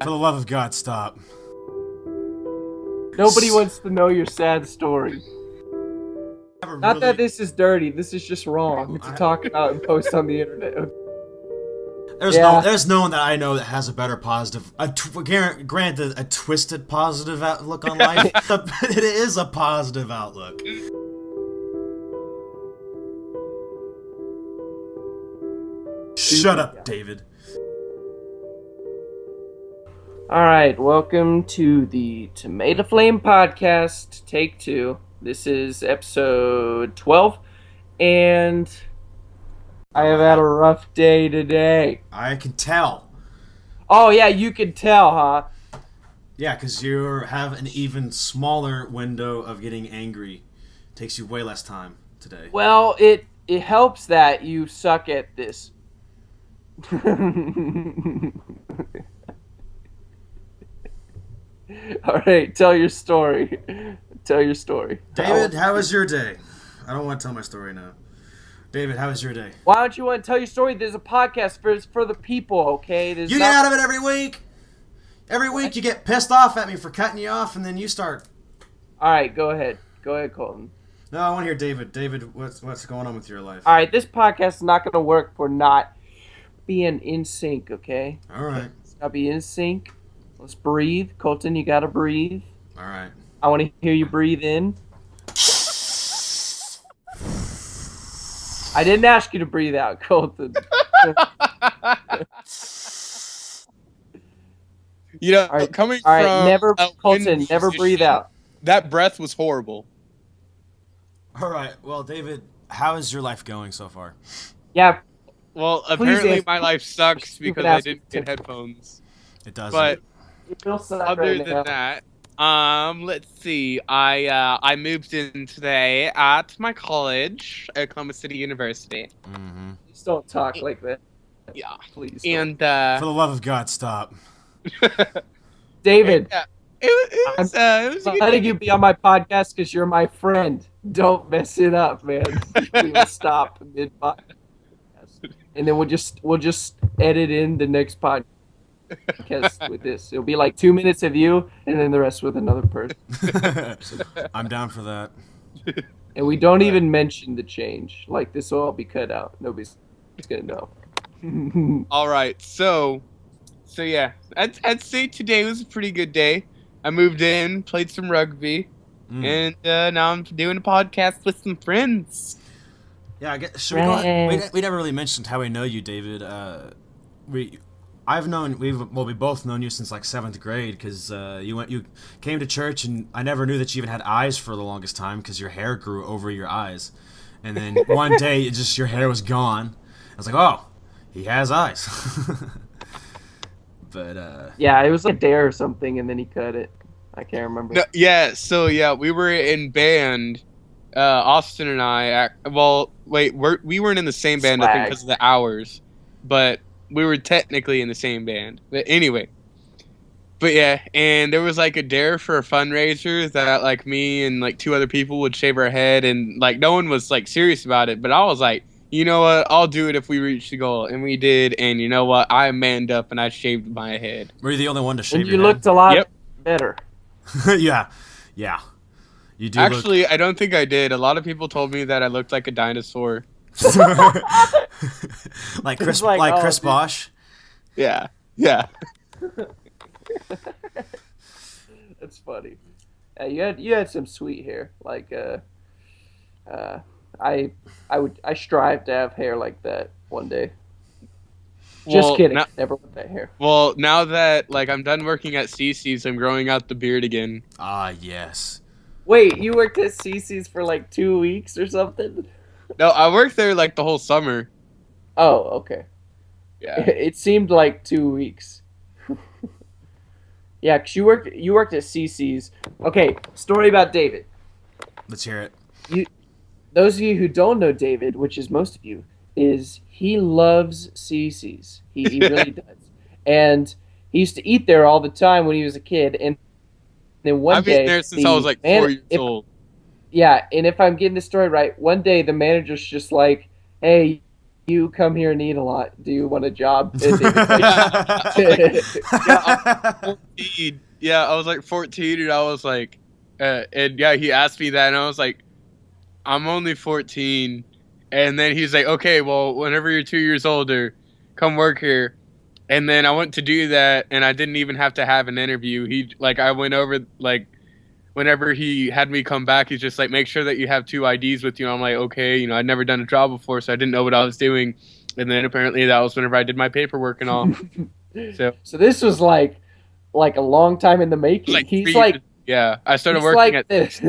For the love of God, stop. Nobody wants to know your sad story. Not that Really- this is dirty. This is just wrong to talk about and post on the internet. There's no one that I know that has a better positive. Granted, a twisted positive outlook on life, but it is a positive outlook. Shut up, David. All right, welcome to the Tomato Flame Podcast, take 2. This is episode 12, and I have had a rough day today. I can tell. Oh yeah, you can tell, huh? Yeah, because you have an even smaller window of getting angry. Takes you way less time today. Well, it helps that you suck at this. All right, tell your story. Tell your story. David, how was your day? I don't want to tell my story now. David, how was your day? Why don't you want to tell your story? There's a podcast for the people, okay? You get out of it every week. Every week you get pissed off at me for cutting you off, and then you start. All right, go ahead. Go ahead, Colton. No, I want to hear David. David, what's going on with your life? All right, this podcast is not going to work for not being in sync, okay? All right. It's got to be in sync. Let's breathe. Colton, you got to breathe. All right. I want to hear you breathe in. I didn't ask you to breathe out, Colton. You know, All right, coming all right, from never, a Colton, wind never breathe musician, out. That breath was horrible. All right. Well, David, how is your life going so far? Yeah, Well, Please apparently answer. my life sucks Stupid because ass I didn't get headphones. It does. But you feel sad other right than now. that, let's see. I moved in today at my college, Oklahoma City University. Mm-hmm. Please don't talk like that. Yeah, Please. don't. and For the love of God, stop. David, yeah, it was a I'm good letting day. you be on my podcast because you're my friend. Don't mess it up, man. We will stop mid podcast, and then we'll just edit in the next podcast with this. It'll be like 2 minutes of you, and then the rest with another person. I'm down for that. And we don't even mention the change. Like this will all be cut out. Nobody's gonna know. All right, so yeah, I'd say today was a pretty good day. I moved in, played some rugby, and now I'm doing a podcast with some friends. Yeah, I guess, should we go ahead? We never really mentioned how we know you, David. We both known you since like 7th grade because you came to church, and I never knew that you even had eyes for the longest time because your hair grew over your eyes, and then one day your hair was gone. I was like, oh, he has eyes. But Yeah, it was like a dare or something, and then he cut it. I can't remember. No, yeah, so yeah, we were in band. Austin and I. We weren't in the same band, I think, Swag. because of the hours, but we were technically in the same band. But anyway, but yeah, and there was like a dare for a fundraiser that like me and like 2 other people would shave our head, and like no one was like serious about it, but I was like, you know what, I'll do it if we reach the goal, and we did, and you know what, I manned up and I shaved my head. were you the only one to shave And your you head? looked a lot Yep. better. yeah. You do Actually, I don't think I did. A lot of people told me that I looked like a dinosaur. look like Chris, It's like, like oh, Chris dude. Bosch. Yeah. That's funny. You had some sweet hair. Like I strive to have hair like that one day. Just Well, kidding. now- Never want that hair. Well, now that like I'm done working at CC's, I'm growing out the beard again. Ah, yes. Wait, you worked at CC's for like 2 weeks or something? No, I worked there like the whole summer. Oh, okay. Yeah. It seemed like 2 weeks. Yeah, 'cause you worked at CC's. Okay, story about David. Let's hear it. Those of you who don't know David, which is most of you, is he loves CC's. He really does. And he used to eat there all the time when he was a kid. And then one I've day, been there since I was like 4 years old. Yeah, and if I'm getting the story right, one day the manager's just like, "Hey, you come here and eat a lot. Do you want a job? And David's Yeah, 14. Yeah, I was like 14, and I was like, and yeah, he asked me that, and I was like, I'm only 14. And then he's like, okay, well, whenever you're 2 years older, come work here. And then I went to do that, and I didn't even have to have an interview. I went over, like, whenever he had me come back, he's just like, make sure that you have 2 IDs with you. And I'm like, okay, I'd never done a job before, so I didn't know what I was doing. And then apparently that was whenever I did my paperwork and all. So this was like a long time in the making. Like He's 3 like years. Yeah, I started he's working like at this.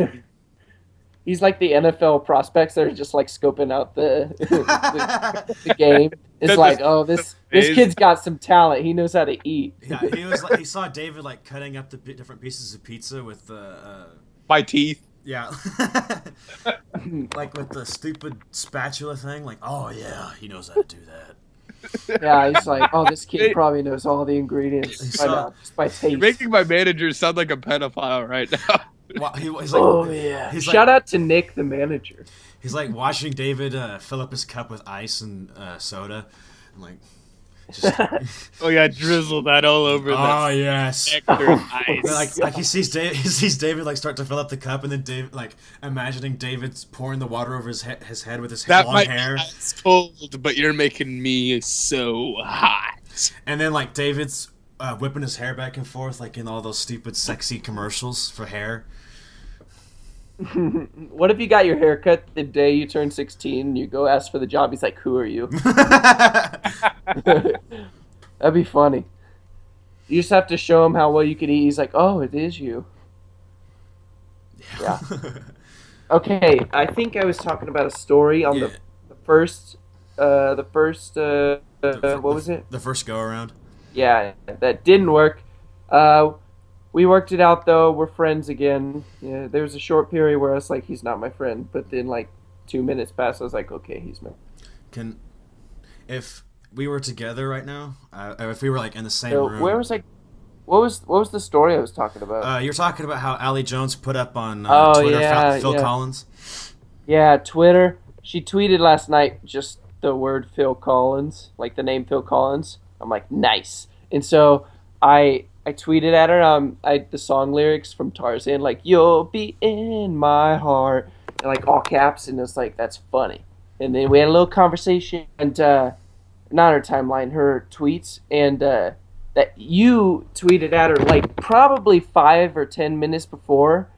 He's like the NFL prospects that are just like scoping out the game. It's That's like, just- oh, this kid's got some talent. He knows how to eat. Yeah, he saw David like cutting up the different pieces of pizza with the my teeth. yeah, like with the stupid spatula thing. Like, oh yeah, he knows how to do that. Yeah, he's like, oh, this kid probably knows all the ingredients just by You're taste. making my manager sound like a pedophile right now. Well, he's like, Oh yeah! he's Shout like, out to Nick, the manager. He's like watching David fill up his cup with ice and soda. I'm like, just, Oh yeah, drizzle that all over oh the yes. nectar and ice. Like he sees David like start to fill up the cup, and then David like imagining David's pouring the water over his head with his That long might hair, be ice cold, but you're making me so hot. and then like David's whipping his hair back and forth like in all those stupid sexy commercials for hair. What if you got your hair cut the day you turn 16 and you go ask for the job? He's like, who are you? That'd be funny. You just have to show him how well you can eat. He's like, oh, it is you. Yeah. Okay, I think I was talking about a story on Yeah. the first, what was it? The first go around. Yeah, that didn't work. We worked it out though. We're friends again. Yeah, there was a short period where I was like, he's not my friend, but then like 2 minutes passed. I was like, okay, he's my. If we were together right now, if we were like in the same So room. where was I? What was the story I was talking about? You're talking about how Allie Jones put up on Oh, Twitter yeah, Phil yeah. Collins. Yeah, Twitter. She tweeted last night just the word Phil Collins, like the name Phil Collins. I'm like, nice. And so I tweeted at her the song lyrics from Tarzan, like "You'll be in my heart," and like all caps, and it's like that's funny. And then we had a little conversation, and not her timeline, her tweets, and that you tweeted at her like probably 5 or 10 minutes before,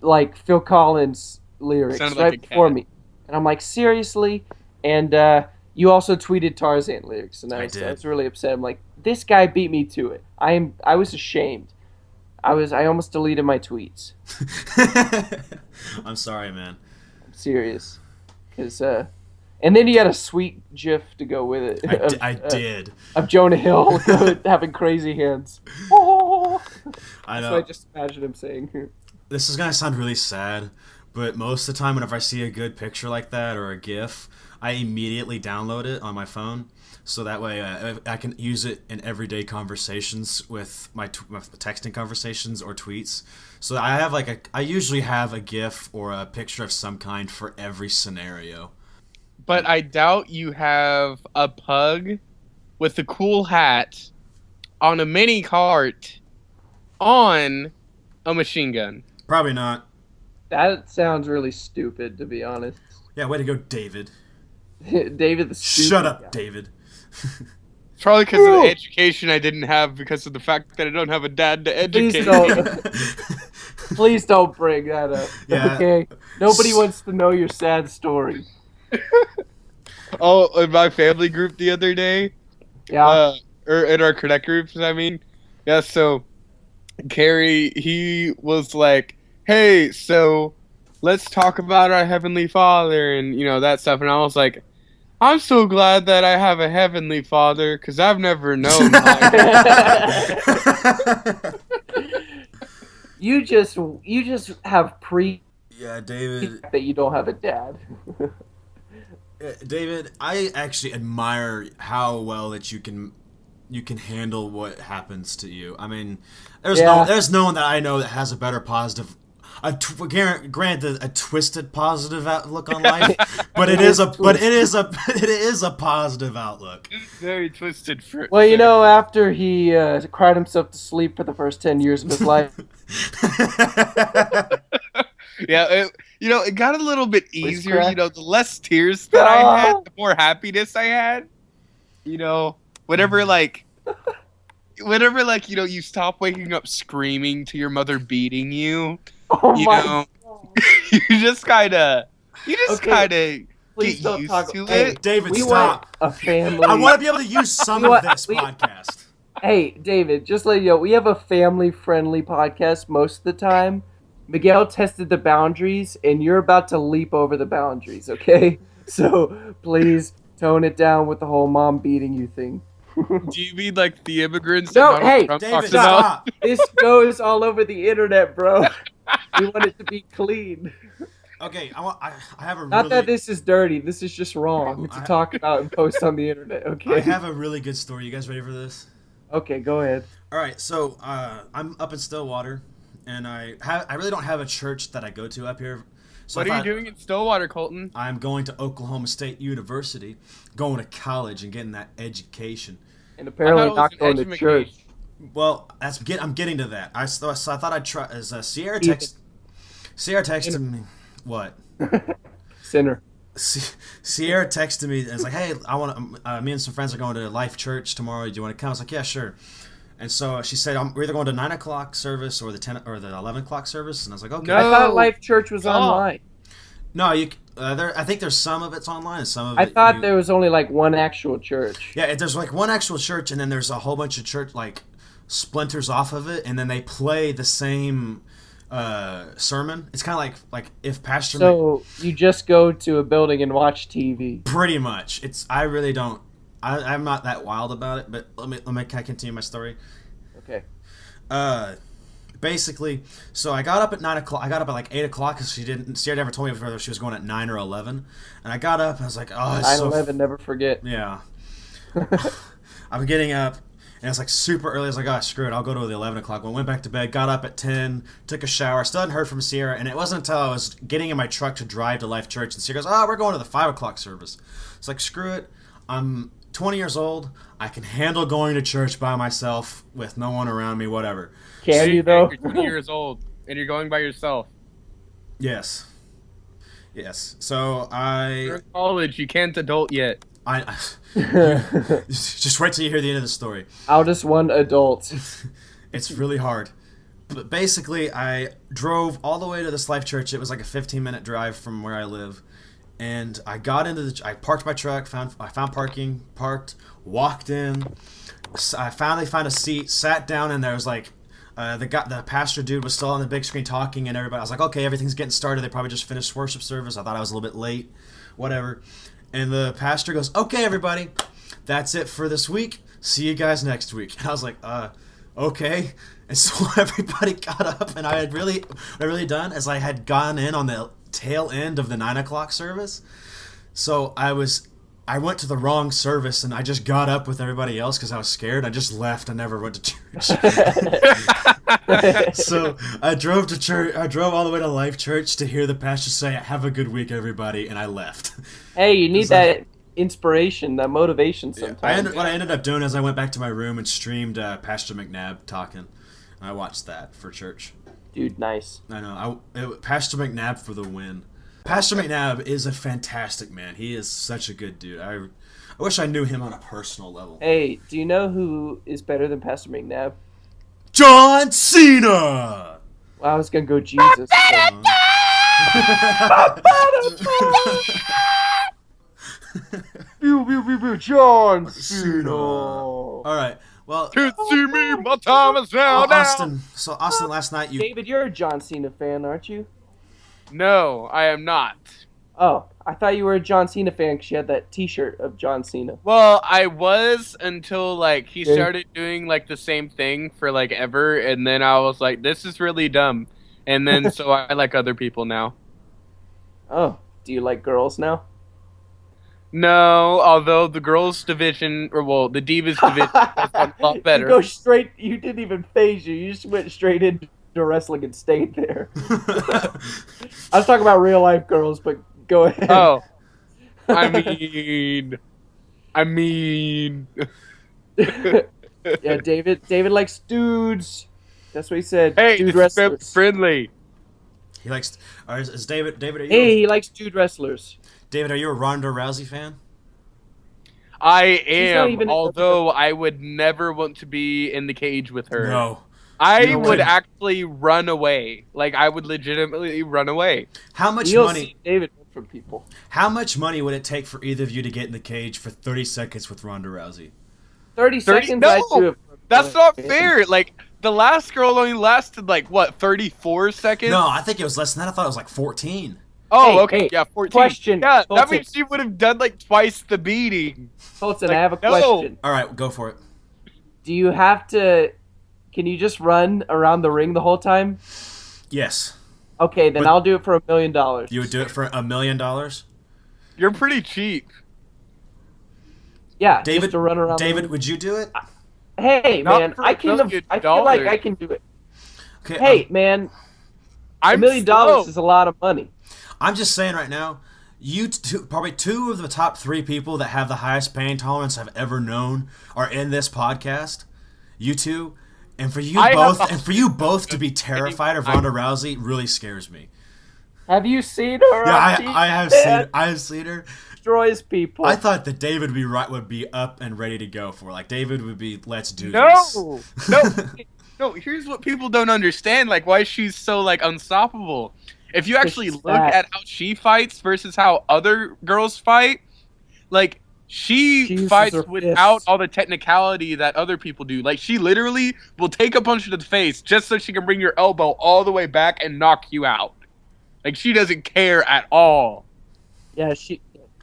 like Phil Collins lyrics Sounded right like a before cat. me, and I'm like seriously, and you also tweeted Tarzan lyrics, and I did. was really upset. I'm like, this guy beat me to it. I was ashamed. I almost deleted my tweets. I'm sorry, man. I'm serious, because and then you had a sweet GIF to go with it. I did. Of Jonah Hill having crazy hands. Oh. I So know. I just imagine him saying, This is gonna sound really sad, but most of the time, whenever I see a good picture like that or a GIF, I immediately download it on my phone, so that way I can use it in everyday conversations with my texting conversations or tweets. So I usually have a GIF or a picture of some kind for every scenario. But I doubt you have a pug with a cool hat on a mini cart on a machine gun. Probably not. that sounds really stupid, to be honest. Yeah, way to go, David. David the stupid Shut up, guy. David. Probably because of Woo! the education I didn't have, because of the fact that I don't have a dad to Please educate don't. me. Please don't bring that up. Yeah. Okay. Nobody wants to know your sad story. Oh, in my family group the other day, Yeah. or in our connect groups, I mean. Yeah, so Carrie, he was like, hey, so let's talk about our Heavenly Father and, that stuff. And I was like, I'm so glad that I have a Heavenly Father, because I've never known mine. You just have Yeah, David. that you don't have a dad. David, I actually admire how well that you can handle what happens to you. I mean, there's Yeah. no one that I know that has a better positive granted a twisted positive outlook on life, but it is a positive outlook. Very twisted for. Well, you know, after he cried himself to sleep for the first 10 years of his life. Yeah, it got a little bit easier. crack. You know, the less tears that I had, the more happiness I had. You know, whenever like, you stop waking up screaming to your mother beating you. Oh You my know, God. you just kind of Please get don't used talk. to Hey, it. David, we stop. want a family. I want to be able to use some You of want- this we- podcast. Hey, David, just let you know, we have a family-friendly podcast most of the time. Miguel tested the boundaries, and you're about to leap over the boundaries, okay? So please tone it down with the whole mom beating you thing. Do you mean like the immigrants No, that Donald hey, Trump David, talks about? stop. This goes all over the internet, bro. We want it to be clean. Okay, I have a Not really that this is dirty. This is just wrong to talk about and post on the internet, okay? I have a really good story. You guys ready for this? Okay, go ahead. All right, so I'm up in Stillwater, and I really don't have a church that I go to up here. So What I are you thought doing in Stillwater, Colton? I'm going to Oklahoma State University, going to college and getting that education. And apparently I thought it not was going an to church. education. Well, I'm getting to that. So I thought I'd try. As Sierra texted me, what? Sinner. Sierra texted me and was like, "Hey, I want to. Me and some friends are going to Life Church tomorrow. Do you want to come?" I was like, "Yeah, sure." And so she said, "We're either going to 9 o'clock service or the 10 or the 11 o'clock service." And I was like, "Okay." No. I thought Life Church was Oh. online. No, you. I think there's some of it's online, and some of I it. thought there was only like one actual church. Yeah, there's like one actual church, and then there's a whole bunch of church like splinters off of it, and then they play the same sermon. It's kind of like if Pastor. So you just go to a building and watch TV. Pretty much. I really don't. I'm not that wild about it, but let me continue my story. Okay. Basically, so I got up at 9 o'clock. I got up at like 8 o'clock because Sierra never told me whether she was going at 9 or 11. And I got up and I was like, oh, it's 9/11, never forget. yeah. I'm getting up and it's like super early. I was like, oh, screw it. I'll go to the 11 o'clock one. Went back to bed, got up at 10, took a shower. Still hadn't heard from Sierra. And it wasn't until I was getting in my truck to drive to Life Church. And Sierra goes, oh, we're going to the 5 o'clock service. It's like, screw it. I'm 20 years old. I can handle going to church by myself with no one around me, whatever. Can you though? You're 20 years old and you're going by yourself. Yes. So You're in college. You can't adult yet. Just wait till you hear the end of the story. Oldest one adult. It's really hard. But basically, I drove all the way to this Life Church. It was like a 15-minute drive from where I live. And I got I parked my truck, I found parking, parked, walked in. I finally found a seat, sat down, and there was like, the pastor dude was still on the big screen talking, and everybody. I was like, okay, everything's getting started. They probably just finished worship service. I thought I was a little bit late, whatever. And the pastor goes, okay, everybody, that's it for this week. See you guys next week. And I was like, okay. And so everybody got up, and what I really done is I had gone in on the tail end of the 9 o'clock service. So I went to the wrong service, and I just got up with everybody else because I was scared. I just left. I never went to church. So I drove to church. I drove all the way to Life Church to hear the pastor say, "Have a good week, everybody," and I left. Hey, you need that inspiration, that motivation sometimes. What I ended up doing is I went back to my room and streamed Pastor McNabb talking. I watched that for church. Dude, nice. I know. Pastor McNabb for the win. Pastor McNabb is a fantastic man. He is such a good dude. I wish I knew him on a personal level. Hey, do you know who is better than Pastor McNabb? John Cena! Well, I was gonna go Jesus. John Cena. All right. Well, Can't see me, my time is now. Austin. So Austin, last night you. David, you're a John Cena fan, aren't you? No, I am not. Oh, I thought you were a John Cena fan because you had that T-shirt of John Cena. Well, I was until like he Yeah. started doing like the same thing for like ever, and then I was like, this is really dumb. And then so I like other people now. Oh, do you like girls now? No, although the girls division, or well, the Divas division has gotten a lot better. You go straight. You didn't even phase you. You just went straight into to wrestling and stayed there. I was talking about real life girls, but go ahead. Oh, I mean. Yeah, David likes dudes. That's what he said. Hey, dude it's wrestlers. friendly. He likes. Is David? David, are you? Hey, he likes dude wrestlers. David, are you a Ronda Rousey fan? I not am, even- although I would never want to be in the cage with her. No. I No would way. actually run away. Like, I would legitimately run away. How much You'll money? see David from people. How much money would it take for either of you to get in the cage for 30 seconds with Ronda Rousey? 30 seconds. No! I'd do it for That's not man. fair. Like, the last girl only lasted, like, what, 34 seconds? No, I think it was less than that. I thought it was like 14. Oh, Hey, okay, hey, yeah, 14. question, Yeah, that Colton. means she would have done, like, twice the beating. Colton, Like, I have a no. question. All right, go for it. Do you have to? Can you just run around the ring the whole time? Yes. Okay, then But- I'll do it for $1 million. You would do it for $1 million? You're pretty cheap. Yeah, David, just to run around. the David, ring. would you do it? Hey Not man, for I $1 can. million. I feel like I can do it. Okay, Hey man, I'm $1 million slow. is a lot of money. I'm just saying right now, probably two of the top 3 people that have the highest pain tolerance I've ever known are in this podcast. You two, and for you both to be terrified of Ronda Rousey really scares me. Have you seen her? Yeah, on TV, I have man? seen. I have seen her. Destroys people. I thought that David would be up and ready to go for. Like David would be, let's do No, this. no, no. Here's what people don't understand: like why she's so like unstoppable. If you actually she's look fat. at how she fights versus how other girls fight, like She she uses fights her without fists. all the technicality that other people do. Like she literally will take a punch to the face just so she can bring your elbow all the way back and knock you out. Like she doesn't care at all. Yeah, she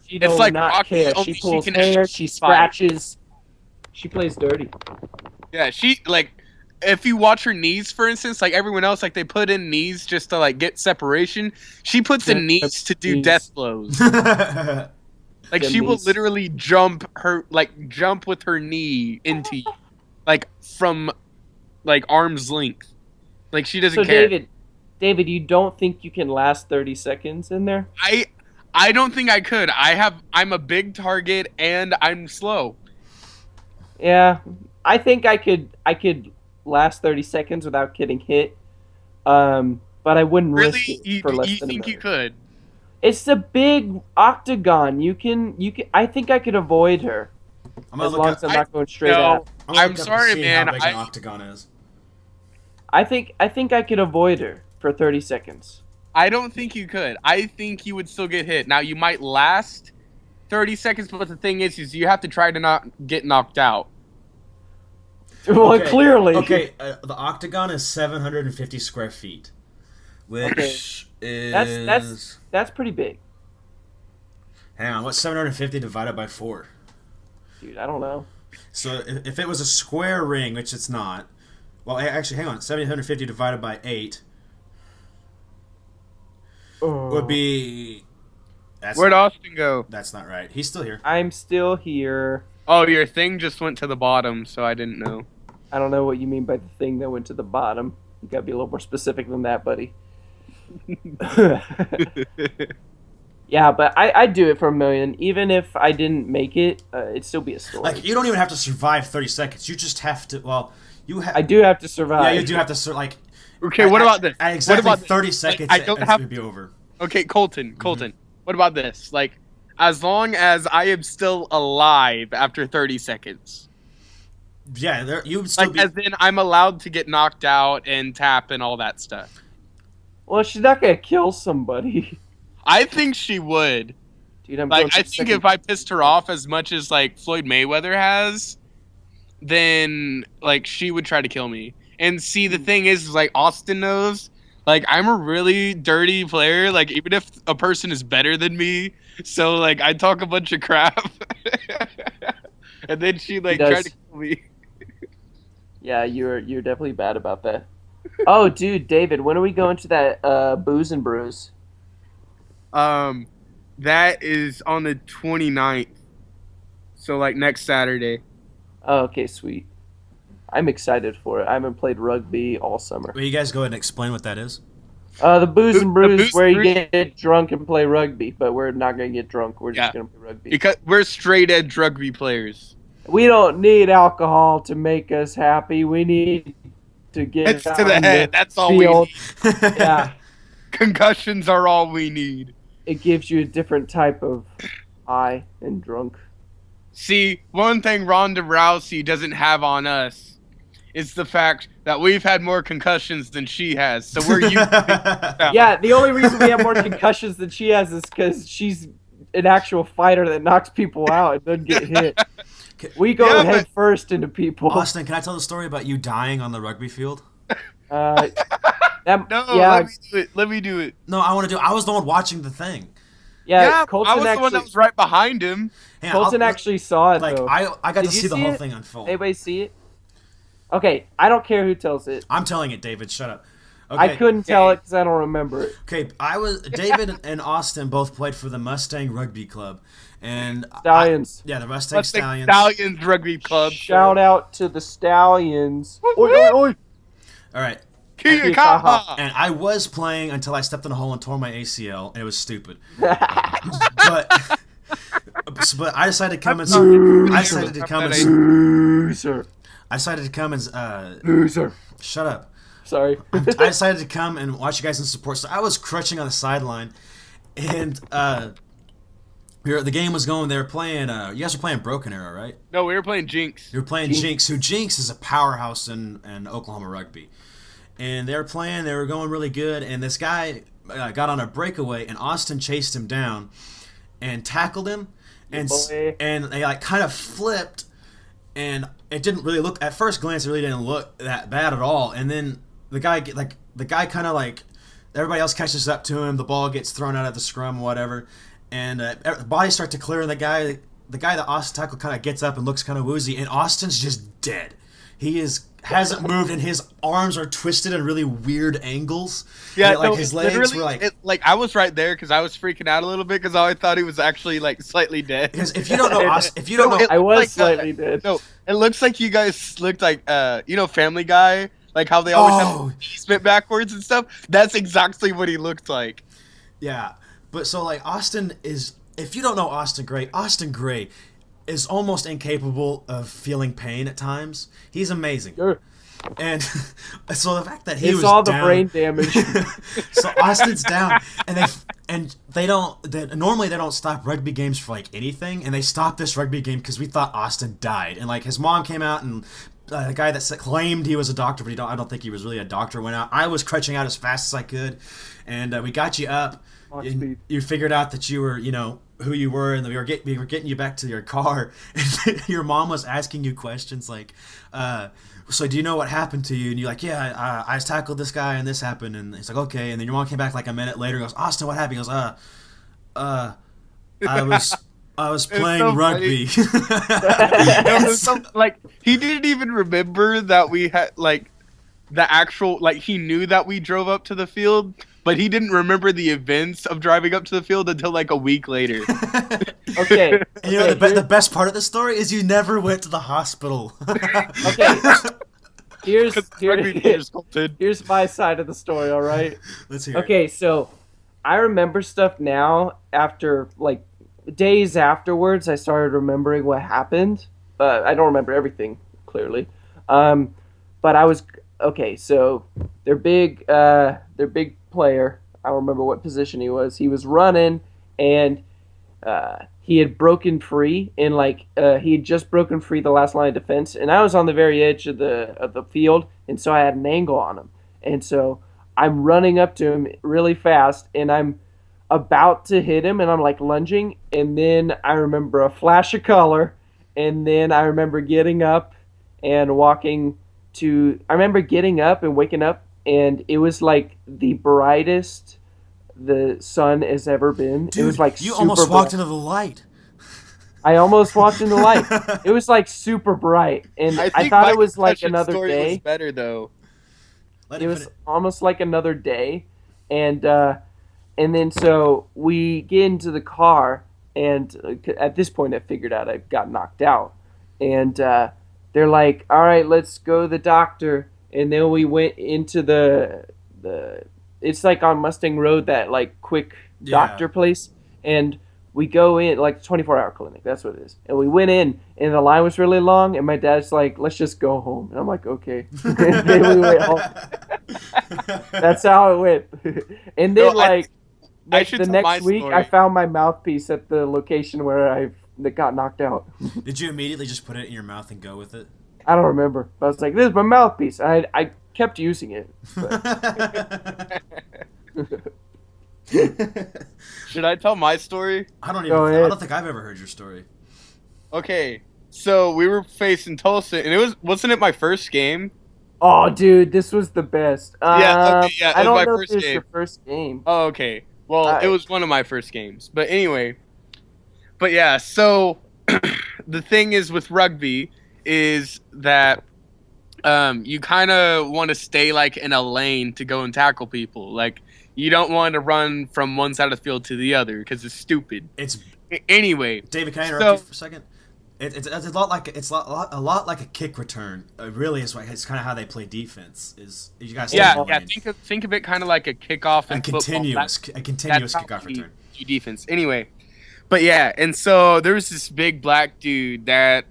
It's does like not Rocky, care. only She she pulls can hair. actually She fight. scratches. She plays dirty. Yeah, she like if you watch her knees, for instance, like everyone else, like they put in knees just to like get separation. She puts in Yeah, knees to do knees. death blows. Like Yeah, she will knees. literally jump with her knee into you, like from like arm's length. Like she doesn't So care. David, you don't think you can last 30 seconds in there? I don't think I could. I'm a big target and I'm slow. Yeah, I think I could last 30 seconds without getting hit. But I wouldn't risk Really? it for less You than a think you minute. could? It's a big octagon. You can. I think I could avoid her I'm gonna as look long up, as I'm not going straight No. at. I'm gonna I'm look up sorry, and see man, How big an I- octagon is. I think I could avoid her for 30 seconds. I don't think you could. I think you would still get hit. Now you might last 30 seconds, but the thing is you have to try to not get knocked out. Well, Okay, clearly. Okay, the octagon is 750 square feet, which is That's pretty big, hang on. What's 750 divided by 4? dude. I don't know. So if it was a square ring, which it's not, well, actually, hang on. 750 divided by 8 would be. Where'd Austin go? That's not right. He's still here. I'm still here. Oh, your thing just went to the bottom, so I didn't know. I don't know what you mean by the thing that went to the bottom. You gotta be a little more specific than that, buddy. Yeah, but I'd do it for $1 million. Even if I didn't make it, it'd still be a story. Like you don't even have to survive 30 seconds. You just have to. Well, you have. I do have to survive. Yeah, you do have to like. Okay, what about this? At exactly what about 30 this? seconds, I don't it's have. gonna be over. Okay, Colton. What about this? Like, as long as I am still alive after 30 seconds. Yeah, you would still Like, be. as in, I'm allowed to get knocked out and tap and all that stuff. Well, she's not gonna kill somebody, I think she would. dude. I'm Like, going I for think second- if I pissed her off as much as, like, Floyd Mayweather has, then, like, she would try to kill me. And see, the thing is like, Austin knows, like, I'm a really dirty player, like, even if a person is better than me. So, like, I talk a bunch of crap. And then she, like, does. tried to kill me. Yeah, you're definitely bad about that. Oh, dude, David, when are we going to that Booze and Brews? That is on the 29th. So, like, next Saturday. Oh, okay, sweet. I'm excited for it. I haven't played rugby all summer. Will you guys go ahead and explain what that is? The booze and The brews booze where and you brews? get drunk and play rugby, but we're not gonna get drunk. We're just Yeah. gonna play rugby. Because we're straight edge rugby players. We don't need alcohol to make us happy. We need to get It's to out the in head. That's all we field. need. Yeah, Concussions are all we need. it gives you a different type of high and drunk. See, one thing Ronda Rousey doesn't have on us is the fact that we've had more concussions than she has. So we're used to it. Yeah, the only reason we have more concussions than she has is because she's an actual fighter that knocks people out and doesn't get hit. We go Yeah, head but- first into people. Austin, can I tell the story about you dying on the rugby field? Uh, that, No, yeah, let me do it. Let me do it. No, I want to do. I was the one watching the thing. yeah. I Colton was the actually, one that was right behind him. Hang on, Colton I'll- actually saw it like though. I got Did to you see the see whole it? thing unfold. Anybody see it? Okay, I don't care who tells it. I'm telling it, David. Shut up. Okay. I couldn't tell it because I don't remember it. Okay, David and Austin both played for the Mustang Rugby Club, and Stallions. yeah, the Mustang Let's take Stallions. Stallions Rugby Club. Shout out to the Stallions. Oi, oi, oi. All right, Kia Kaha. kaha. and I was playing until I stepped in a hole and tore my ACL, and it was stupid. But I decided to come and I decided to come and Loser. I decided to come and Loser. shut up. Sorry. I decided to come and watch you guys in support. So I was crutching on the sideline, and the game was going. They were playing. You guys were playing Broken Arrow, right? No, we were playing Jinx. You were playing Jinx. Who Jinx is a powerhouse in Oklahoma rugby, and they were playing. They were going really good, and this guy got on a breakaway, and Austin chased him down and tackled him, and Boy. and they like kind of flipped, and it didn't really look at first glance. It really didn't look that bad at all, and then the guy kind of like everybody else catches up to him. The ball gets thrown out of the scrum, whatever, and the bodies start to clear. And the guy that Austin tackled kind of gets up and looks kind of woozy, and Austin's just dead. He hasn't moved, and his arms are twisted in really weird angles. Yeah, And, like no, his it legs literally- were like. like I was right there because I was freaking out a little bit because I thought he was actually like slightly dead. Because if you don't know Austin, if you don't know, I was Like, slightly dead. No, it looks like you guys looked like Family Guy, like how they always Oh. have knees bent backwards and stuff. That's exactly what he looked like. yeah, but so like Austin is, if you don't know Austin Gray is almost incapable of feeling pain at times. He's amazing. Sure. And so the fact that he It's was all the down, brain damage. so Austin's down, and they normally they don't stop rugby games for like anything, and they stopped this rugby game because we thought Austin died, and like his mom came out and. The guy that claimed he was a doctor, but I don't think he was really a doctor, went out. I was crutching out as fast as I could, and we got you up. Watch And speed. you figured out that you were, who you were, and we were getting you back to your car. And your mom was asking you questions like, so do you know what happened to you? And you're like, yeah, I tackled this guy and this happened. And he's like, okay. And then your mom came back like a minute later and goes, Austin, what happened? He goes, I was playing so rugby. It was like he didn't even remember that we had like the actual like he knew that we drove up to the field, but he didn't remember the events of driving up to the field until like a week later. Okay. And you know, the best part of the story is you never went to the hospital. Okay. Rugby players Colton. Here's my side of the story, all right? Let's hear it. Okay, so I remember stuff now after, like, days afterwards, I started remembering what happened. I don't remember everything, clearly. But I was, okay, so their big player, I don't remember what position he was running, and he had broken free, and he had just broken free the last line of defense, and I was on the very edge of the field, and so I had an angle on him, and so I'm running up to him really fast, and I'm about to hit him, and I'm like lunging, and then I remember a flash of color, and then I remember getting up and I remember getting up and waking up, and it was like the brightest the sun has ever been. Dude, it was like you super almost walked bright. into the light. I almost walked in the light. It was like super bright, and I think thought my it was like concussion another story day. was better though. Let It him was finish. almost like another day, and then so we get into the car, and at this point I figured out I got knocked out, and they're like, all right, let's go to the doctor. And then we went into the it's like on Mustang Road, that like quick doctor place. And we go in, like 24-hour clinic, that's what it is. And we went in, and the line was really long, and my dad's like, let's just go home. And I'm like, okay. And then we went home. That's how it went. And then, the next week, I found my mouthpiece at the location where that got knocked out. Did you immediately just put it in your mouth and go with it? I don't remember. But I was like, this is my mouthpiece. I kept using it. Should I tell my story? I don't think I've ever heard your story. Okay, so we were facing Tulsa, and wasn't it my first game? Oh, dude, this was the best. Yeah, I don't know if it was your first game. Oh, okay. Well, it was one of my first games. But anyway, so the thing is with rugby is that you kind of want to stay like in a lane to go and tackle people. Like, you don't want to run from one side of the field to the other because it's stupid. Anyway. David, can I interrupt you for a second? It's a lot like a kick return. It really is. It's kind of how they play defense. Is you guys? Think of it kind of like a kickoff and a continuous kickoff return. Defense. Anyway, but yeah, and so there was this big black dude that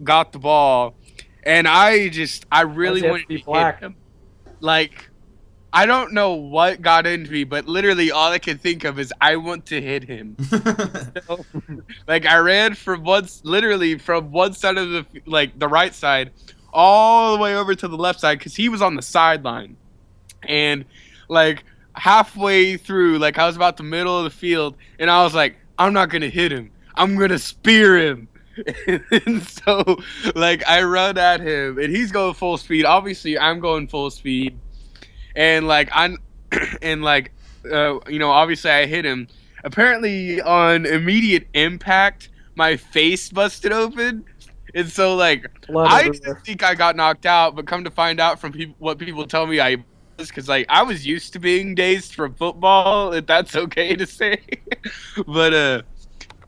got the ball, and I really wanted to hit him. Like, I don't know what got into me, but literally all I could think of is I want to hit him. So, like, I ran from one side of the right side all the way over to the left side because he was on the sideline. And like halfway through, like I was about the middle of the field, and I was like, I'm not going to hit him. I'm going to spear him. And so, like, I run at him, and he's going full speed. Obviously, I'm going full speed. And obviously I hit him. Apparently, on immediate impact, my face busted open, and so like I didn't think I got knocked out, but come to find out from what people tell me, I was, because like I was used to being dazed from football, if that's okay to say. but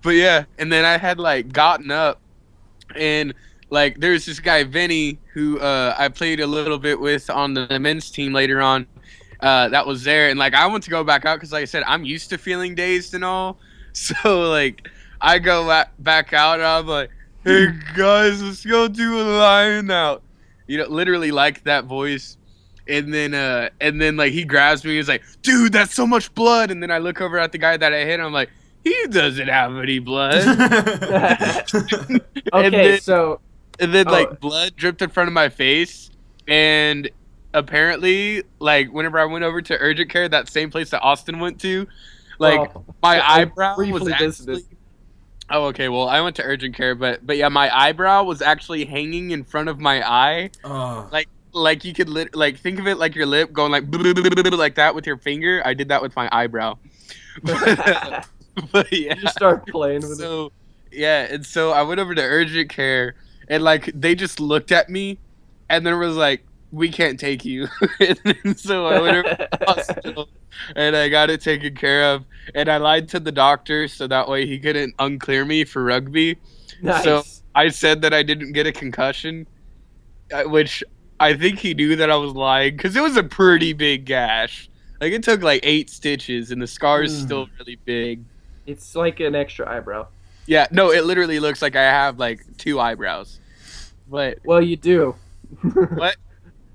yeah, and then I had like gotten up, and like, there's this guy, Vinny, who I played a little bit with on the men's team later on, that was there. And, like, I want to go back out because, like I said, I'm used to feeling dazed and all. So, like, I go back out, and I'm like, hey, guys, let's go do a line out. You know, literally like that voice. And then, like, he grabs me and he's like, dude, that's so much blood. And then I look over at the guy that I hit, and I'm like, he doesn't have any blood. And then, like, blood dripped in front of my face, and apparently, like, whenever I went over to urgent care, that same place that Austin went to, like, my eyebrow was actually... Oh, okay, well, I went to urgent care, but yeah, my eyebrow was actually hanging in front of my eye. Like you could, think of it like your lip going, like that with your finger. I did that with my eyebrow. But yeah. You just start playing with it. Yeah, and so I went over to urgent care, and, like, they just looked at me, and then was like, we can't take you. And so I went over to the hospital, and I got it taken care of. And I lied to the doctor so that way he couldn't unclear me for rugby. Nice. So I said that I didn't get a concussion, which I think he knew that I was lying, because it was a pretty big gash. Like, it took, like, 8 stitches, and the scar is still really big. It's like an extra eyebrow. Yeah, no, it literally looks like I have, like, 2 eyebrows. But well, you do. What?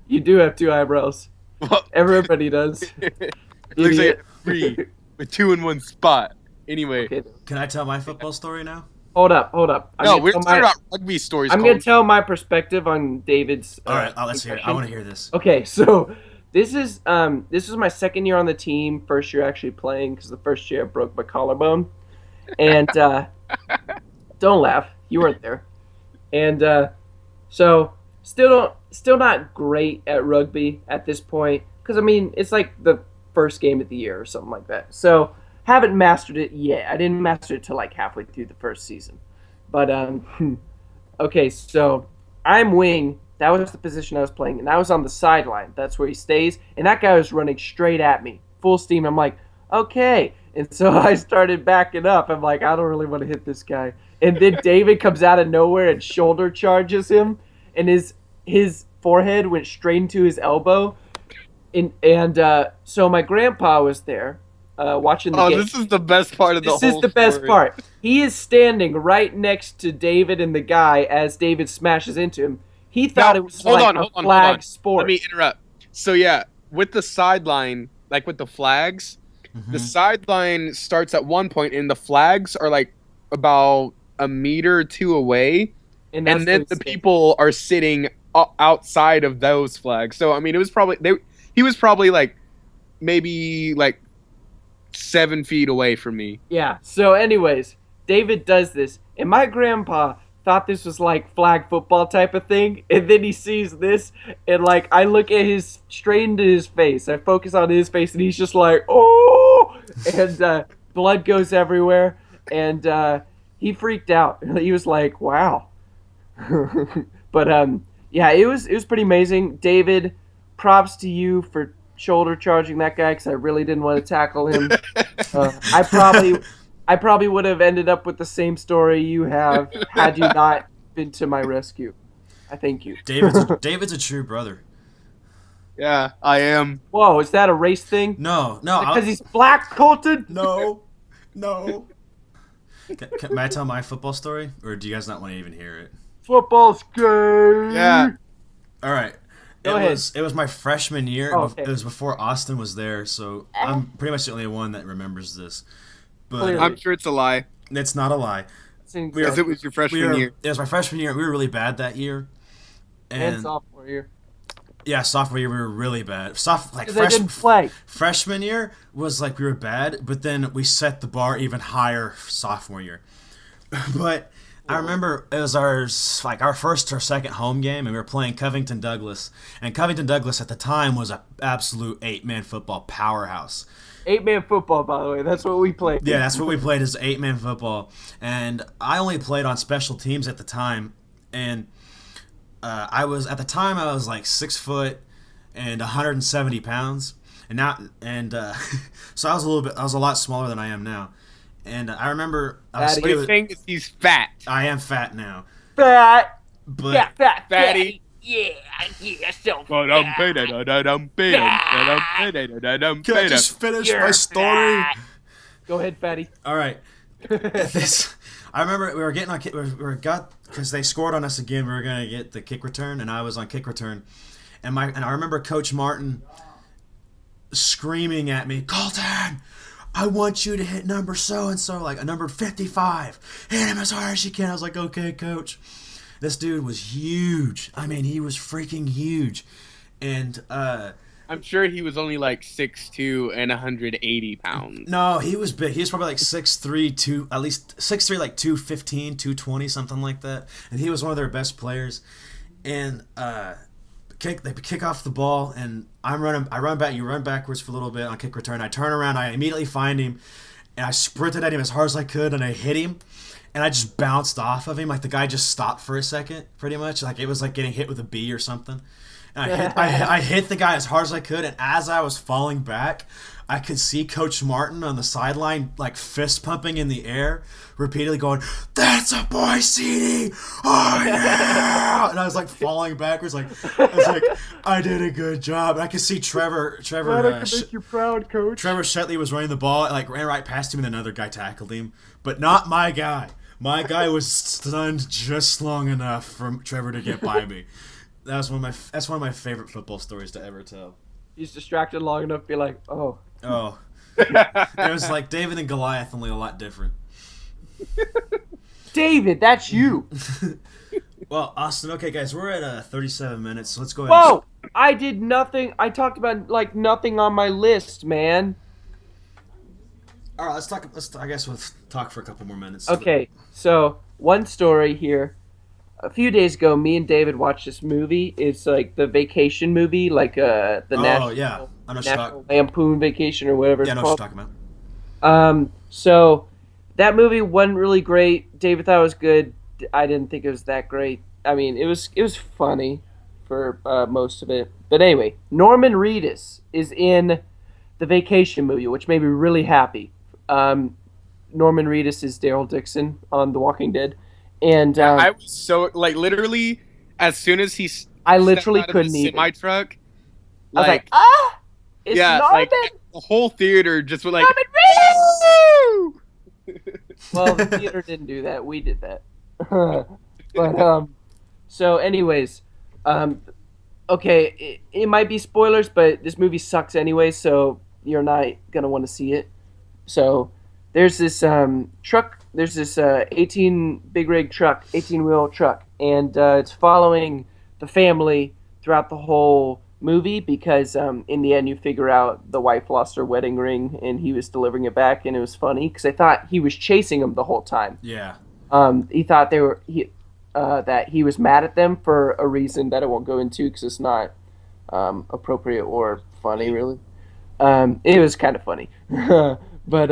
You do have 2 eyebrows. Well, everybody does. It looks like 3 with 2 in one spot. Anyway. Okay. Can I tell my football story now? Hold up. No, we're talking about rugby stories. I'm going to tell my perspective on David's... All right, let's hear it. I want to hear this. Okay, so... This is my second year on the team, first year actually playing, because the first year I broke my collarbone. And don't laugh, you weren't there. And so still not great at rugby at this point, because I mean it's like the first game of the year or something like that. So haven't mastered it yet. I didn't master it till like halfway through the first season. But okay, so I'm wing. That was the position I was playing, and I was on the sideline. That's where he stays, and that guy was running straight at me, full steam. I'm like, okay. And so I started backing up. I'm like, I don't really want to hit this guy. And then David comes out of nowhere and shoulder charges him, and his forehead went straight into his elbow. And so my grandpa was there, watching the game. This is the best part of the whole This is the best story. part. He is standing right next to David and the guy as David smashes into him. He thought it was hold like on, a flag sport. Let me interrupt. So yeah, with the sideline, like with the flags, the sideline starts at one point, and the flags are like about a meter or two away, and that's then the people are sitting outside of those flags. So I mean, it was probably he was probably like maybe like 7 feet away from me. Yeah. So, anyways, David does this, and my grandpa thought this was like flag football type of thing, and then he sees this, and like I look at his straight into his face. I focus on his face, and he's just like, oh, and blood goes everywhere, and he freaked out. He was like, wow. But yeah, it was pretty amazing. David, props to you for shoulder charging that guy because I really didn't want to tackle him. I probably would have ended up with the same story you have had you not been to my rescue. I thank you. David's a true brother. Yeah, I am. Whoa, is that a race thing? No. Because he's black, Colton? No. May I tell my football story, or do you guys not want to even hear it? Football's gay. Yeah. All right. Go ahead. It was my freshman year. Oh, okay. It was before Austin was there, so I'm pretty much the only one that remembers this. But Clearly. I'm sure it's a lie. it's not a lie. Because it was your freshman year. It was my freshman year. We were really bad that year. And sophomore year. Yeah, sophomore year we were really bad. Because they didn't play. Freshman year was like we were bad, but then we set the bar even higher sophomore year. But I remember it was our first or second home game, and we were playing Covington Douglas. And Covington Douglas at the time was an absolute 8-man football powerhouse. 8-man football, by the way. That's what we played. Yeah, that's what we played, is 8-man football. And I only played on special teams at the time. And I was like 6 foot and 170 pounds. So I was a lot smaller than I am now. And I remember His thing is he's fat. I am fat now. Fat. But Yeah, fat. Fatty. Yeah, so Can I just finish my story? Go ahead, fatty. All right. I remember we were getting on because they scored on us again. We were gonna get the kick return, and I was on kick return, and I remember Coach Martin screaming at me, Colton, I want you to hit number so and so, like a number 55. Hit him as hard as you can. I was like, okay, coach. This dude was huge. I mean, he was freaking huge, and I'm sure he was only like 6'2" and 180 pounds. No, he was big. He was probably like 6'3", at least 6'3", like 215, 220, something like that. And he was one of their best players. And they kick off the ball, and I run back. You run backwards for a little bit on kick return. I turn around. I immediately find him, and I sprinted at him as hard as I could, and I hit him. And I just bounced off of him. Like the guy just stopped for a second, pretty much. Like it was like getting hit with a bee or something. And I hit the guy as hard as I could, and as I was falling back, I could see Coach Martin on the sideline, like fist pumping in the air, repeatedly going, "That's a boy, CD! Oh yeah!" And I was like falling backwards, I did a good job. And I could see Trevor. I can make you proud, coach. Trevor Shetley was running the ball, like ran right past him, and another guy tackled him, but not my guy. My guy was stunned just long enough for Trevor to get by me. That's one of my favorite football stories to ever tell. He's distracted long enough to be like, oh. Oh. It was like David and Goliath, only a lot different. David, that's you. Well, Austin, okay, guys, we're at 37 minutes, so let's go ahead. Whoa! I did nothing. I talked about like nothing on my list, man. All right, let's talk. I guess we'll talk for a couple more minutes. Okay, so one story here. A few days ago, me and David watched this movie. It's like the vacation movie, like the National Lampoon Vacation or whatever Yeah, I know what you're talking about. So that movie wasn't really great. David thought it was good. I didn't think it was that great. I mean, it was funny for most of it. But anyway, Norman Reedus is in the vacation movie, which made me really happy. Norman Reedus is Daryl Dixon on The Walking Dead. And I was so, like, literally, as soon as he I literally stepped out couldn't of the even. semi truck, I was like, ah, it's yeah, Norman. like the whole theater just went like, Norman "Woo!" Well, the theater didn't do that. We did that. But so anyways, okay, it might be spoilers, but this movie sucks anyway, so you're not gonna want to see it. So there's this truck. There's this 18 big rig truck, 18-wheel truck, and it's following the family throughout the whole movie because in the end you figure out the wife lost her wedding ring and he was delivering it back, and it was funny because I thought he was chasing them the whole time. Yeah. He thought that he was mad at them for a reason that I won't go into because it's not appropriate or funny really. It was kind of funny, but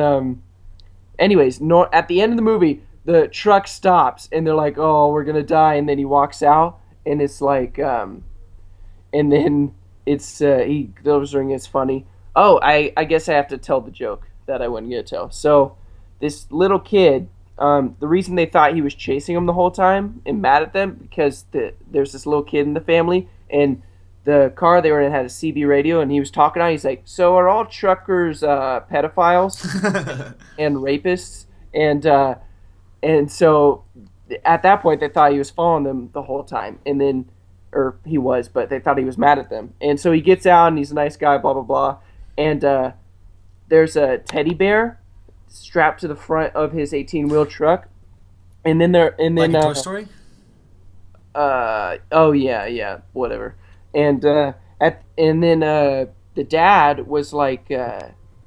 anyways, at the end of the movie, the truck stops and they're like, "Oh, we're gonna die," and then he walks out and it's like, and then it's he delivers the ring. It's funny. Oh, I guess I have to tell the joke that I wasn't gonna tell. So this little kid. The reason they thought he was chasing them the whole time and mad at them because there's this little kid in the family and the car they were in had a CB radio and he was talking on. He's like, "So are all truckers pedophiles and rapists?" And so at that point they thought he was following them the whole time, and then or he was, but they thought he was mad at them. And so he gets out and he's a nice guy, blah blah blah, and there's a teddy bear strapped to the front of his 18-wheel truck, and then Like in Toy Story? Oh yeah, whatever. And then the dad was like,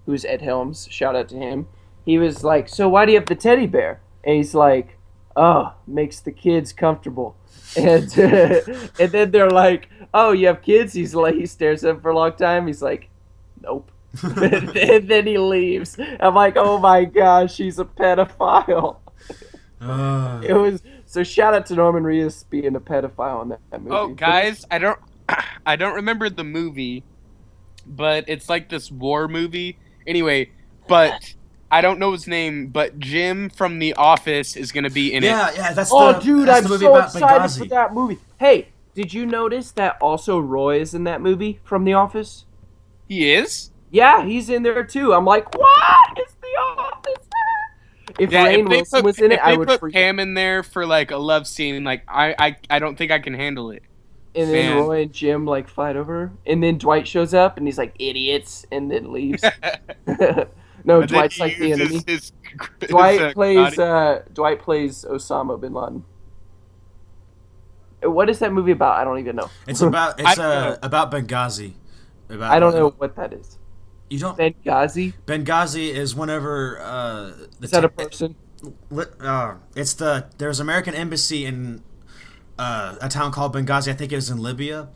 who's Ed Helms? Shout out to him. He was like, "So why do you have the teddy bear?" And he's like, "Oh, makes the kids comfortable." And and then they're like, "Oh, you have kids?" He's like, he stares at them for a long time. He's like, "Nope." And then he leaves. I'm like, oh my gosh, he's a pedophile. It was so. Shout out to Norman Reedus being a pedophile in that movie. Oh, guys, I don't remember the movie, but it's like this war movie. Anyway, but I don't know his name. But Jim from The Office is gonna be in it. Yeah, that's Dude, that's I'm the movie so about excited Benghazi. for that movie. Hey, did you notice that also Roy is in that movie from The Office? He is. Yeah, he's in there too. I'm like, what? It's The Office. If Rainn Wilson was in it, I would put freak. Pam in there for like a love scene. Like I don't think I can handle it. And then Man. Roy and Jim like fight over her. And then Dwight shows up and he's like, "Idiots," and then leaves. No, But then Dwight's he like the uses enemy. his Dwight plays body. Osama bin Laden. What is that movie about? I don't even know. It's about I- about Benghazi. I don't know what that is. You don't. Benghazi? Benghazi is whenever Is that a person? It's there's American embassy in a town called Benghazi. I think it was in Libya,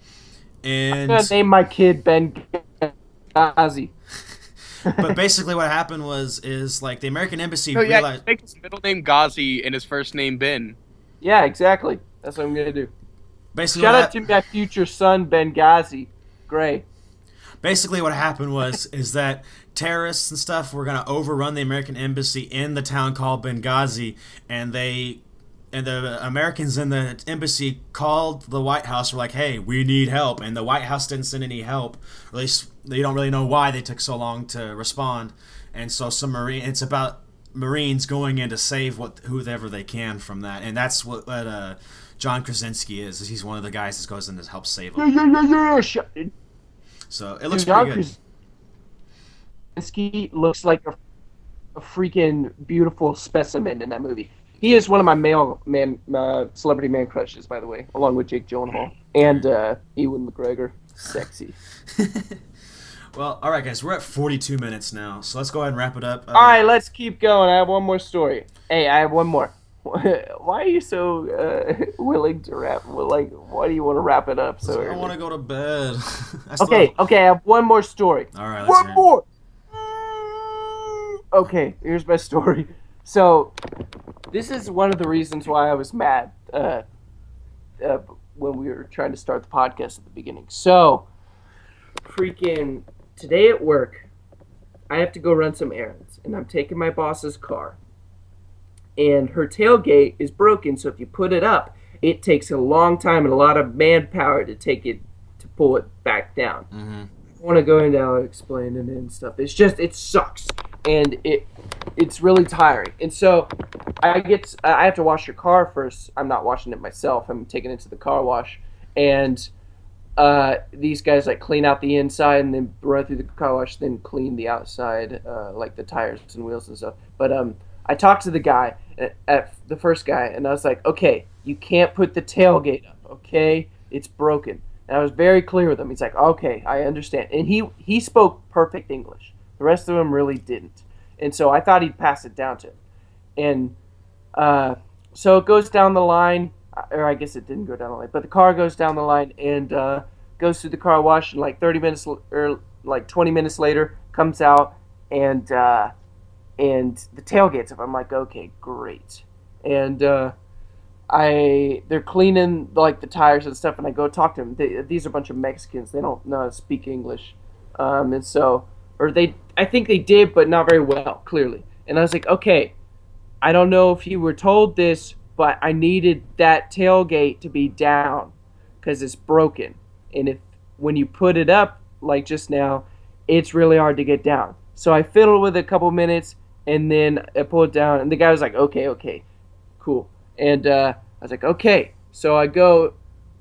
and I'm gonna name my kid Benghazi. but basically what happened is like the American embassy Oh yeah, realized make his middle name Ghazi and his first name Ben. Yeah, exactly. That's what I'm gonna do. basically Shout what out to my future son Benghazi Gray. Basically, what happened is that terrorists and stuff were gonna overrun the American embassy in the town called Benghazi, and the Americans in the embassy called the White House. Were like, "Hey, we need help," and the White House didn't send any help. Or at least they don't really know why they took so long to respond. And so it's about Marines going in to save whoever they can from that, and that's what John Krasinski is. He's one of the guys that goes in to help save them. Yeah. So it looks Dude, pretty good. Krasinski looks like a freaking beautiful specimen in that movie. He is one of my celebrity man crushes, by the way, along with Jake Gyllenhaal and Ewan McGregor. Sexy. Well, all right, guys, we're at 42 minutes now, so let's go ahead and wrap it up. All right, let's keep going. I have one more story. Hey, I have one more. Why are you so willing to wrap? Like, why do you want to wrap it up so I early? want to go to bed. Okay, I have one more story. All right, let's hear One it. more. Okay, here's my story. So, this is one of the reasons why I was mad when we were trying to start the podcast at the beginning. So, freaking today at work, I have to go run some errands, and I'm taking my boss's car. And her tailgate is broken, so if you put it up it takes a long time and a lot of manpower to pull it back down. Mm-hmm. I want to go into how to explain it and stuff. It's just, it sucks, and it's really tiring. And so I have to wash your car first. I'm not washing it myself. I'm taking it to the car wash, and these guys like clean out the inside and then run through the car wash, then clean the outside, like the tires and wheels and stuff. But I talked to the guy, at the first guy, and I was like, okay, you can't put the tailgate up, okay? It's broken. And I was very clear with him. He's like, okay, I understand. And he spoke perfect English. The rest of them really didn't. And so I thought he'd pass it down to him. And so it goes down the line, or I guess it didn't go down the line, but the car goes down the line and goes through the car wash, and like 30 minutes or like 20 minutes later comes out, and the tailgate's up. I'm like, okay, great. And they're cleaning like the tires and stuff, and I go talk to them. These are a bunch of Mexicans. They don't know how to speak English, and so, I think they did, but not very well, clearly. And I was like, okay, I don't know if you were told this, but I needed that tailgate to be down because it's broken, and when you put it up like just now, it's really hard to get down. So I fiddled with it a couple minutes, and then I pulled it down, and the guy was like, okay, cool. And I was like, okay. So I go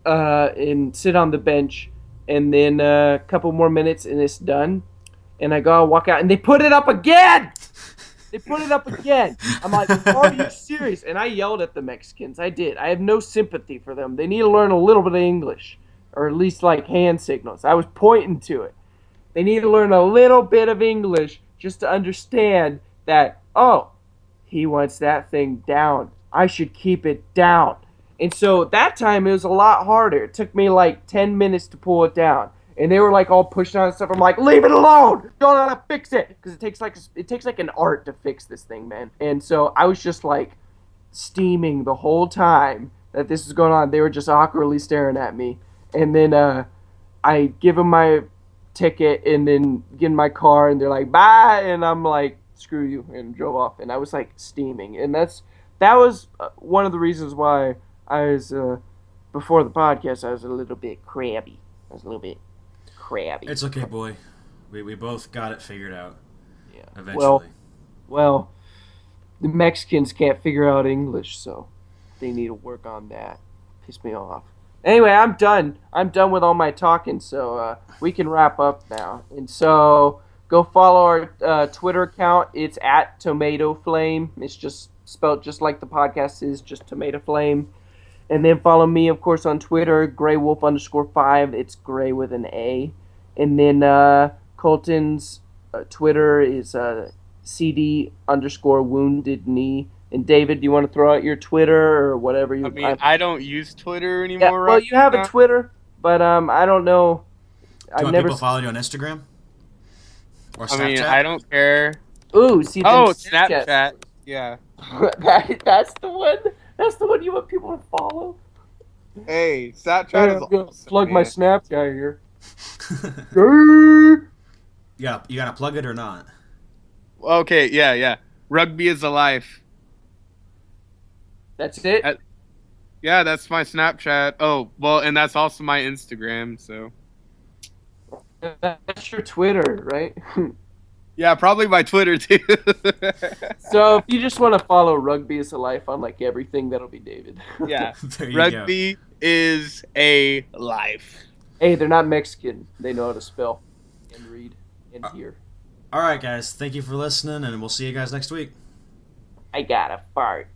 and sit on the bench, and then a couple more minutes, and it's done. And I go walk out, and they put it up again! They put it up again. I'm like, are you serious? And I yelled at the Mexicans. I did. I have no sympathy for them. They need to learn a little bit of English, or at least like hand signals. I was pointing to it. They need to learn a little bit of English just to understand that, oh, he wants that thing down. I should keep it down. And so that time it was a lot harder. It took me like 10 minutes to pull it down. And they were like all pushing on and stuff. I'm like, leave it alone. You don't know how to fix it. Because it takes like an art to fix this thing, man. And so I was just like steaming the whole time that this was going on. They were just awkwardly staring at me. And then I give them my ticket and then get in my car. And they're like, bye. And I'm like, screw you. And drove off. And I was like steaming. And that was one of the reasons why I was, before the podcast, I was a little bit crabby. It's okay, boy. We both got it figured out. Yeah. Eventually. Well, the Mexicans can't figure out English, so they need to work on that. Piss me off. Anyway, I'm done. I'm done with all my talking, so we can wrap up now. And so go follow our Twitter account. It's at Tomato Flame. It's just spelled just like the podcast is, just Tomato Flame. And then follow me, of course, on Twitter, GrayWolf_5. It's Gray with an A. And then Colton's Twitter is CD_wounded knee. And David, do you want to throw out your Twitter or whatever you? I don't use Twitter anymore. Well, you have a Twitter, but I don't know. I've never people follow you on Instagram or Snapchat. I mean, I don't care. Ooh, see. Snapchat. Yeah. That's the one. That's the one you want people to follow. Hey, Snapchat is awesome, plug man. my Snapchat here. You gotta plug it or not? Okay, yeah. Rugby is a life. That's it? Yeah, that's my Snapchat. Oh, well, and that's also my Instagram, so. That's your Twitter, right? Yeah, probably my Twitter, too. So if you just want to follow Rugby is a Life on like everything, that'll be David. Yeah. There you Rugby is a life. Hey, they're not Mexican. They know how to spell and read and hear. All right, guys. Thank you for listening, and we'll see you guys next week. I got a fart.